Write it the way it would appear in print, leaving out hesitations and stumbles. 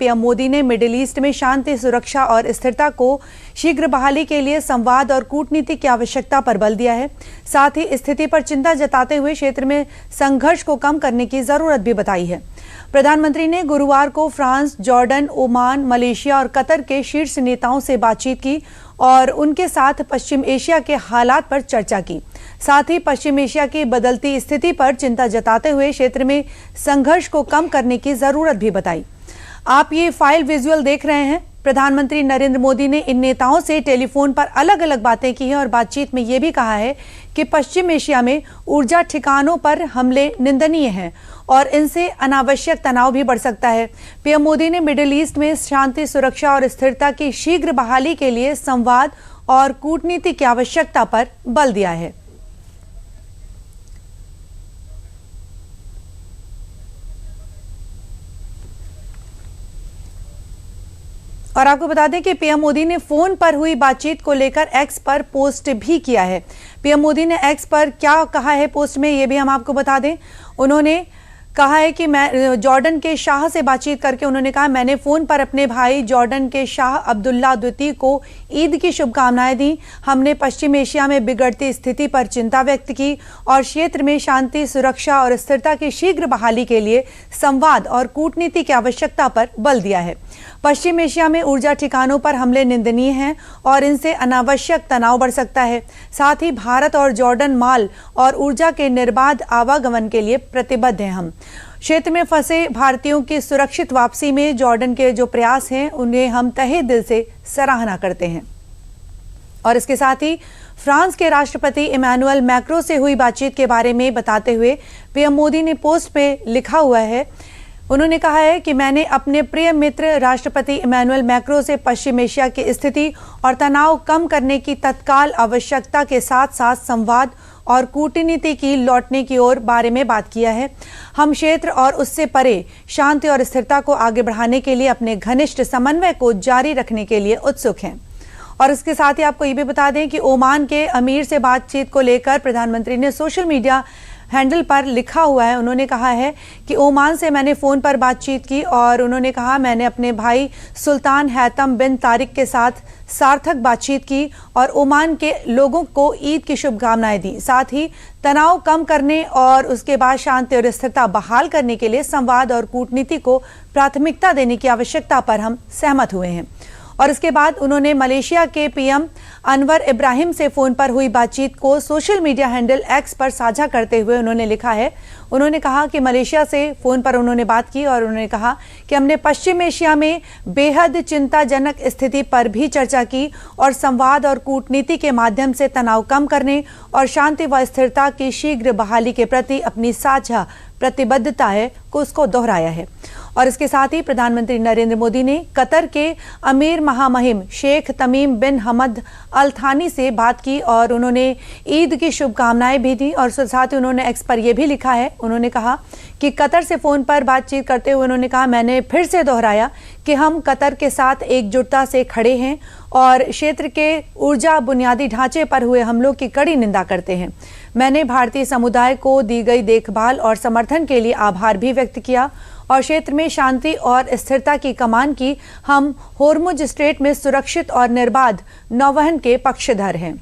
PM Modi ने middle east में शांति, सुरक्षा और स्थिरता को शीघ्र बहाली के लिए संवाद और कूटनीति की आवश्यकता पर बल दिया है। साथ ही स्थिति पर चिंता जताते हुए क्षेत्र में संघर्ष को कम करने की जरूरत भी बताई है। प्रधानमंत्री ने गुरुवार को फ्रांस, जॉर्डन, ओमान, मलेशिया और कतर के शीर्ष नेताओं से बातचीत की और उनके साथ पश्चिम एशिया के हालात पर चर्चा की। साथ ही पश्चिम एशिया की बदलती स्थिति पर चिंता जताते हुए क्षेत्र में संघर्ष को कम करने की जरूरत भी बताई। आप ये फाइल विजुअल देख रहे हैं। प्रधानमंत्री नरेंद्र मोदी ने इन नेताओं से टेलीफोन पर अलग अलग बातें की हैं और बातचीत में ये भी कहा है कि पश्चिम एशिया में ऊर्जा ठिकानों पर हमले निंदनीय हैं और इनसे अनावश्यक तनाव भी बढ़ सकता है। पीएम मोदी ने मिडिल ईस्ट में शांति, सुरक्षा और स्थिरता की शीघ्र बहाली के लिए संवाद और कूटनीति की आवश्यकता पर बल दिया है। और आपको बता दें कि पीएम मोदी ने फोन पर हुई बातचीत को लेकर एक्स पर पोस्ट भी किया है। पीएम मोदी ने एक्स पर क्या कहा है पोस्ट में, ये भी हम आपको बता दें। उन्होंने कहा है कि मैं जॉर्डन के शाह से बातचीत करके उन्होंने कहा, मैंने फ़ोन पर अपने भाई जॉर्डन के शाह अब्दुल्ला द्वितीय को ईद की शुभकामनाएं दी। हमने पश्चिम एशिया में बिगड़ती स्थिति पर चिंता व्यक्त की और क्षेत्र में शांति, सुरक्षा और स्थिरता की शीघ्र बहाली के लिए संवाद और कूटनीति की आवश्यकता पर बल दिया है। पश्चिम एशिया में ऊर्जा ठिकानों पर हमले निंदनीय हैं और इनसे अनावश्यक तनाव बढ़ सकता है। साथ ही भारत और जॉर्डन माल और ऊर्जा के निर्बाध आवागमन के लिए प्रतिबद्ध हैं। हम क्षेत्र में फंसे भारतीयों की सुरक्षित वापसी में जॉर्डन के जो प्रयास हैं उन्हें हम तहे दिल से सराहना करते हैं। और इसके साथ ही फ्रांस के राष्ट्रपति इमैनुअल मैक्रों से हुई बातचीत के बारे में बताते हुए पीएम मोदी ने पोस्ट में लिखा हुआ है, उन्होंने कहा है कि मैंने अपने प्रिय मित्र राष्ट्रपति इमैनुअल मैक्रों से पश्चिम एशिया की स्थिति और तनाव कम करने की तत्काल आवश्यकता के साथ साथ संवाद और कूटनीति की लौटने की ओर बारे में बात किया है। हम क्षेत्र और उससे परे शांति और स्थिरता को आगे बढ़ाने के लिए अपने घनिष्ठ समन्वय को जारी रखने के लिए उत्सुक हैं। और इसके साथ ही आपको ये भी बता दें कि ओमान के अमीर से बातचीत को लेकर प्रधानमंत्री ने सोशल मीडिया हैंडल पर लिखा हुआ है। उन्होंने कहा है कि ओमान से मैंने फ़ोन पर बातचीत की और उन्होंने कहा मैंने अपने भाई सुल्तान हैतम बिन तारिक के साथ सार्थक बातचीत की और ओमान के लोगों को ईद की शुभकामनाएं दी। साथ ही तनाव कम करने और उसके बाद शांति और स्थिरता बहाल करने के लिए संवाद और कूटनीति को प्राथमिकता देने की आवश्यकता पर हम सहमत हुए हैं। और इसके बाद उन्होंने मलेशिया के पीएम अनवर इब्राहिम से फ़ोन पर हुई बातचीत को सोशल मीडिया हैंडल एक्स पर साझा करते हुए उन्होंने लिखा है, उन्होंने कहा कि मलेशिया से फ़ोन पर उन्होंने बात की और उन्होंने कहा कि हमने पश्चिम एशिया में बेहद चिंताजनक स्थिति पर भी चर्चा की और संवाद और कूटनीति के माध्यम से तनाव कम करने और शांति व स्थिरता की शीघ्र बहाली के प्रति अपनी साझा प्रतिबद्धता है को उसको दोहराया है। और इसके साथ ही प्रधानमंत्री नरेंद्र मोदी ने कतर के अमीर महामहिम शेख तमीम बिन हमद अल थानी से बात की और उन्होंने ईद की शुभकामनाएं भी दी। और साथ ही उन्होंने एक्स पर यह भी लिखा है, उन्होंने कहा कि कतर से फ़ोन पर बातचीत करते हुए उन्होंने कहा, मैंने फिर से दोहराया कि हम कतर के साथ एकजुटता से खड़े हैं और क्षेत्र के ऊर्जा बुनियादी ढांचे पर हुए हमलों की कड़ी निंदा करते हैं। मैंने भारतीय समुदाय को दी गई देखभाल और समर्थन के लिए आभार भी व्यक्त किया और क्षेत्र में शांति और स्थिरता की कमान की। हम होर्मुज स्ट्रेट में सुरक्षित और निर्बाध नौवहन के पक्षधर हैं।